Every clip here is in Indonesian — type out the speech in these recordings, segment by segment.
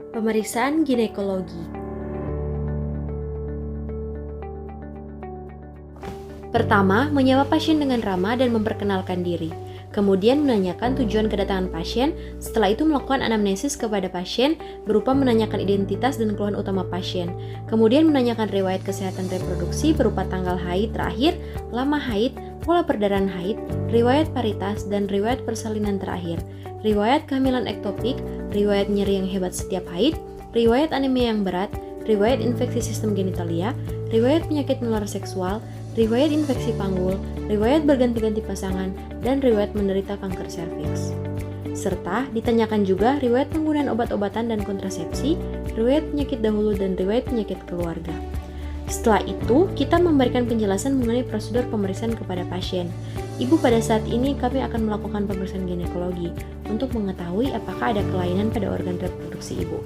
Pemeriksaan ginekologi. Pertama, menyapa pasien dengan ramah dan memperkenalkan diri. Kemudian menanyakan tujuan kedatangan pasien, setelah itu melakukan anamnesis kepada pasien berupa menanyakan identitas dan keluhan utama pasien. Kemudian menanyakan riwayat kesehatan reproduksi berupa tanggal haid terakhir, lama haid, pola perdarahan haid, riwayat paritas, dan riwayat persalinan terakhir, riwayat kehamilan ektopik, riwayat nyeri yang hebat setiap haid, riwayat anemia yang berat, riwayat infeksi sistem genitalia, riwayat penyakit menular seksual, riwayat infeksi panggul, riwayat berganti-ganti pasangan, dan riwayat menderita kanker serviks. Serta ditanyakan juga riwayat penggunaan obat-obatan dan kontrasepsi, riwayat penyakit dahulu, dan riwayat penyakit keluarga. Setelah itu, kita memberikan penjelasan mengenai prosedur pemeriksaan kepada pasien. Ibu, pada saat ini kami akan melakukan pemeriksaan ginekologi untuk mengetahui apakah ada kelainan pada organ reproduksi ibu.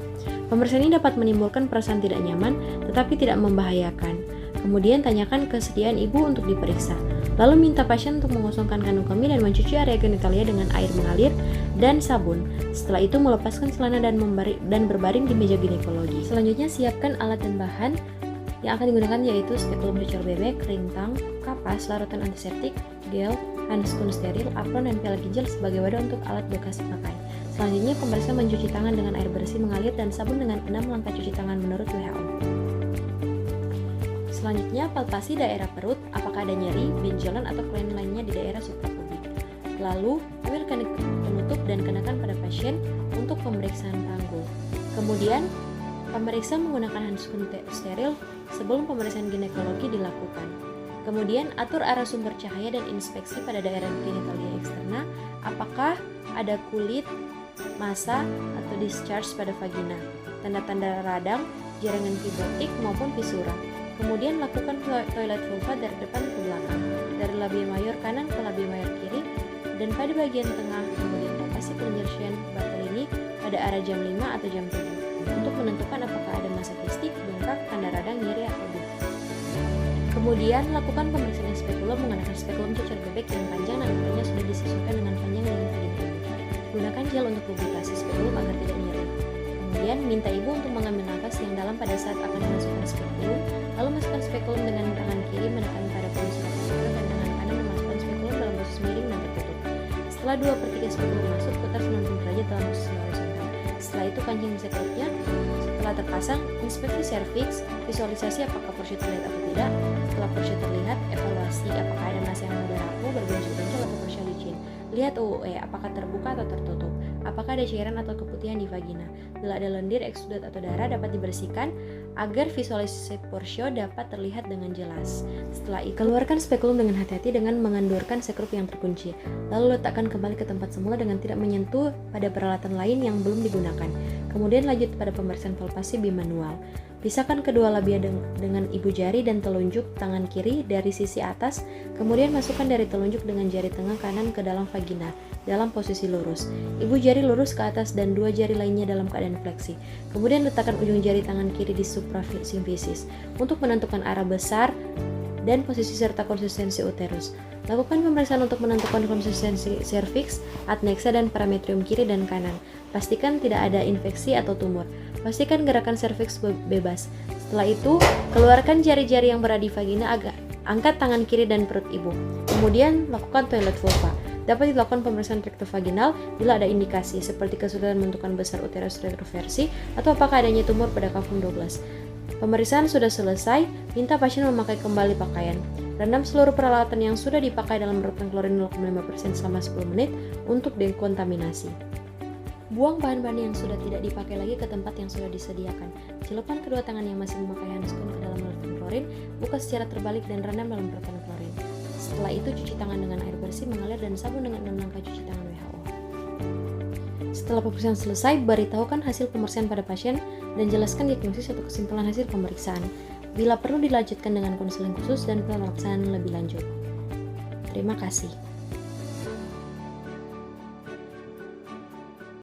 Pemeriksaan ini dapat menimbulkan perasaan tidak nyaman, tetapi tidak membahayakan. Kemudian tanyakan kesediaan ibu untuk diperiksa. Lalu minta pasien untuk mengosongkan kandung kemih dan mencuci area genitalia dengan air mengalir dan sabun. Setelah itu melepaskan celana dan berbaring di meja ginekologi. Selanjutnya siapkan alat dan bahan yang akan digunakan, yaitu spekulum cucur bebek, rintang, kapas, larutan antiseptik, gel, handskun steril, apron, dan piala ginjal sebagai wadah untuk alat bekas pakai. Selanjutnya pemeriksa mencuci tangan dengan air bersih mengalir dan sabun dengan 6 langkah cuci tangan menurut WHO. Selanjutnya, palpasi daerah perut, apakah ada nyeri, benjolan, atau kelainan lainnya di daerah suprapubik. Lalu, ambil kain penutup dan kenakan pada pasien untuk pemeriksaan panggul. Kemudian, pemeriksa menggunakan handskun steril sebelum pemeriksaan ginekologi dilakukan. Kemudian, atur arah sumber cahaya dan inspeksi pada daerah genitalia eksterna, apakah ada kulit, massa, atau discharge pada vagina, tanda-tanda radang, jaringan fibrotik, maupun visura. Kemudian lakukan toilet vulva dari depan ke belakang, dari labia mayor kanan ke labia mayor kiri, dan pada bagian tengah. Kemudian palpasi penyelesaian Bartolini pada arah jam 5 atau jam 7 untuk menentukan apakah ada massa kistik, bengkak, tanda radang, nyeri, atau bukan. Kemudian lakukan pemeriksaan spekulum menggunakan spekulum cucur bebek yang panjang dan ukurannya sudah disesuaikan dengan panjang dengan vagina ibu. Gunakan gel untuk lubrikasi spekulum agar tidak nyeri. Kemudian minta ibu untuk mengambil nafas yang dalam pada saat akan memasukkan spekulum. Lalu masukkan spekulum dengan tangan kiri menekan pada polusi spekulum dan tangan kanan memasukkan spekulum dalam posisi miring dan tertutup. Setelah 2/3 spekulum masuk, putar 90 derajat dalam posisi horizontal. Setelah itu kancing spekulumnya. Setelah terpasang, inspeksi serviks, visualisasi apakah porsi terlihat atau tidak. Setelah porsi terlihat, evaluasi apakah ada massa yang mudah rapuh, bergonjol-gonjol, atau porsi licin. Lihat UUE, apakah terbuka atau tertutup. Apakah ada cairan atau keputihan di vagina. Bila ada lendir, eksudat, atau darah dapat dibersihkan agar visualisasi porsio dapat terlihat dengan jelas. Setelah itu, keluarkan spekulum dengan hati-hati dengan mengendurkan sekrup yang terkunci. Lalu letakkan kembali ke tempat semula dengan tidak menyentuh pada peralatan lain yang belum digunakan. Kemudian lanjut pada pemeriksaan palpasi bimanual. Pisahkan kedua labia dengan ibu jari dan telunjuk tangan kiri dari sisi atas, kemudian masukkan dari telunjuk dengan jari tengah kanan ke dalam vagina, dalam posisi lurus. Ibu jari lurus ke atas dan dua jari lainnya dalam keadaan fleksi. Kemudian letakkan ujung jari tangan kiri di suprasimfisis untuk menentukan arah besar dan posisi serta konsistensi uterus. Lakukan pemeriksaan untuk menentukan konsistensi serviks, adnexa, dan parametrium kiri dan kanan. Pastikan tidak ada infeksi atau tumor. Pastikan gerakan serviks bebas. Setelah itu, keluarkan jari-jari yang berada di vagina, angkat tangan kiri dan perut ibu. Kemudian, lakukan toilet vulva. Dapat dilakukan pemeriksaan rektovaginal bila ada indikasi, seperti kesulitan menentukan besar uterus retroversi atau apakah adanya tumor pada kafum 12. Pemeriksaan sudah selesai, minta pasien memakai kembali pakaian. Rendam seluruh peralatan yang sudah dipakai dalam larutan klorin 0,5% selama 10 menit untuk dekontaminasi. Buang bahan-bahan yang sudah tidak dipakai lagi ke tempat yang sudah disediakan. Celupkan kedua tangan yang masih memakai handskun ke dalam larutan klorin, buka secara terbalik dan rendam dalam larutan klorin. Setelah itu cuci tangan dengan air bersih mengalir dan sabun dengan 6 langkah cuci tangan WHO. Setelah pemeriksaan selesai, beritahukan hasil pemeriksaan pada pasien dan jelaskan diagnosis atau kesimpulan hasil pemeriksaan. Bila perlu dilanjutkan dengan konseling khusus dan pelaksanaan lebih lanjut. Terima kasih.